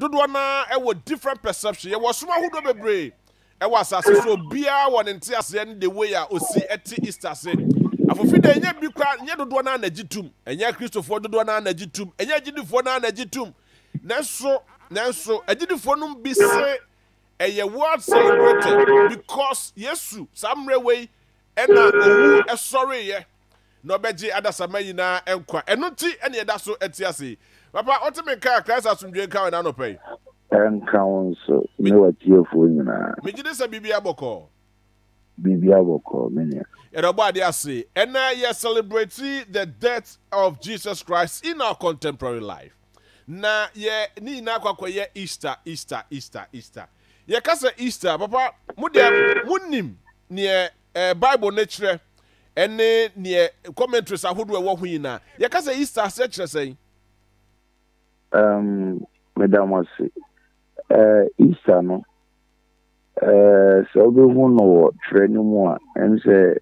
dodo na different perception. Ye was suma who do bebre. Was asase so bia won nti ase ne the way a osi eti Easter se. Afofi de nya bi kwa nya dodo na anagitum. Enya Christopher dodo na anagitum. Enya agidifo na anagitum. Nanso agidifo no bi se a word celebrated because Yesu samre way ena owu sorry ye no beji adasama yina enkwa eno ti ene eda so etiase papa otimeka Christ asumdwe ka na no pay enka so me watiefo nyina me gide se bibia boko menya erobo ade ase ena ye celebrate the death of Jesus Christ in our contemporary life na ye ni na kwakoye Easter ye kasa Easter papa munim ne Bible nature ene ne commentaries ahodo ewo hu yina ye kasa Easter se kire sen madam wase Easter no so be hu no training mu a en say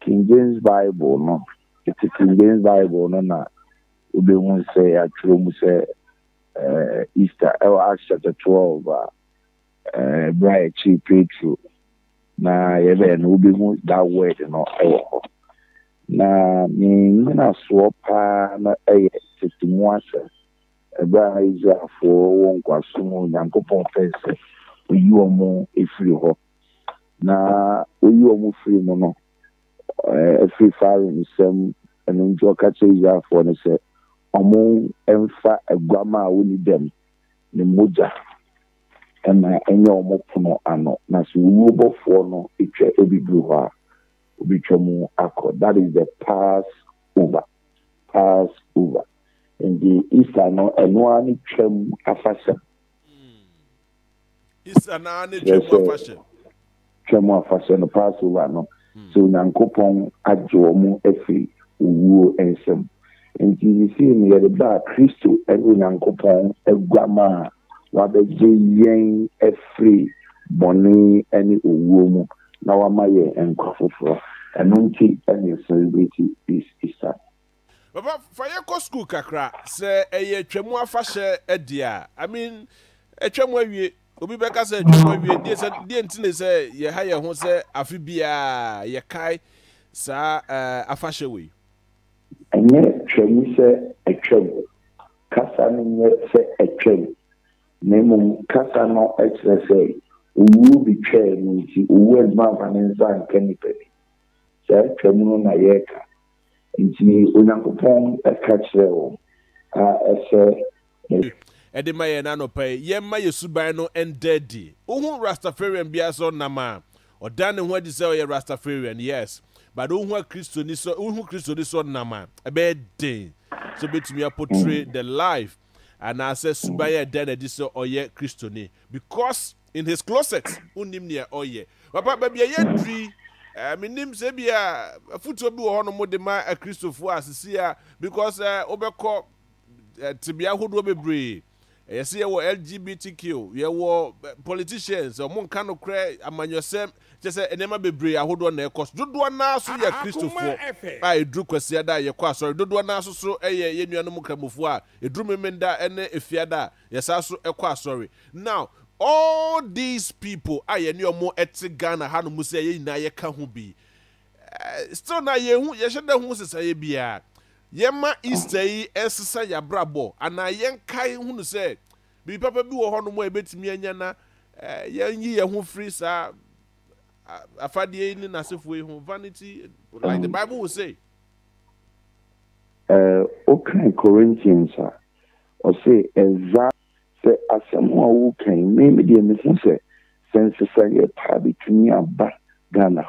King James Bible no it's King James Bible no na obe hu say atro mu say Easter Acts chapter 12 Brian Chi Petro na yebe no be hu that word no ewo na ni na so pa na tetimu ase eba Israel for won kwasumu Nyankopon pense oyi omo efiri ho na oyi omo free mo no efiri fire nsem eno njo ka che Israel for ne se omo emfa agwama woni dem ne moja ena enye omo puno ano na so wubofo no etwa ebibru ha obitwamu akọ that is the Passover in the Easter no eno ani twam afasha Easter na ani twam afasha no Passover no so Nyankopon adwo mu efi uwo ensem nti ni si ni yede ba Kristo enu Nyankopon egwama wabeje yen efri boni eni uwo mu na wamaye enkwafofo enu nti eni celebrate this Easter. Baba faye ko school kakra se eye twemu afahye edia I mean twemu awie obi beka se twemu awie die ntine se ye ha ye ho se afi bia ye kai sa afahye we enye twemu se etwemu kasa nye se etwemu nemu kasa no exercise uwu bi twa nti uwu edma vanenza nkanipe se twemu na yeka nti Onyankopon ekachrewo ese edema ye na no pay ye ma yesuban no endedi ohun Rastafarian bia so nama odan ne ho adi se ye Rastafarian yes but ohun Kristo ni so nama ebe den so betumi portray the life and as suban ye den edi so oye Kristo ni because in his closet unim ne oye papa ba bia ye dri minim se bia futu obi wo hono mo de ma Kristofo asisia because obekọ tibia hodo bebre yesi ye wo LGBTQ ye wo politicians o mon kan no kra amanyosem chese enema bebre ahodo na ekos dodo na so ye Kristofo a edru kwase da ye kwa sorry dodo na so eye ye nuanom kramofo a edru memenda ene efiada yesa so ekwa sorry now all these people aye ni omo eti Ghana hanu muse ye na ye ka ho bi still na ye hu ye hye da hu sesa ye bia ye ma Easter yi esesa ya brabo ana ye nkai hu no se bi papa bi wo ho no mo ebetimi anya na ye nyi ye hu free sa afade ni na sefo hu vanity like the Bible will say okay Corinthians or say se asemo wo kan me de me se sense say pa between aba Ghana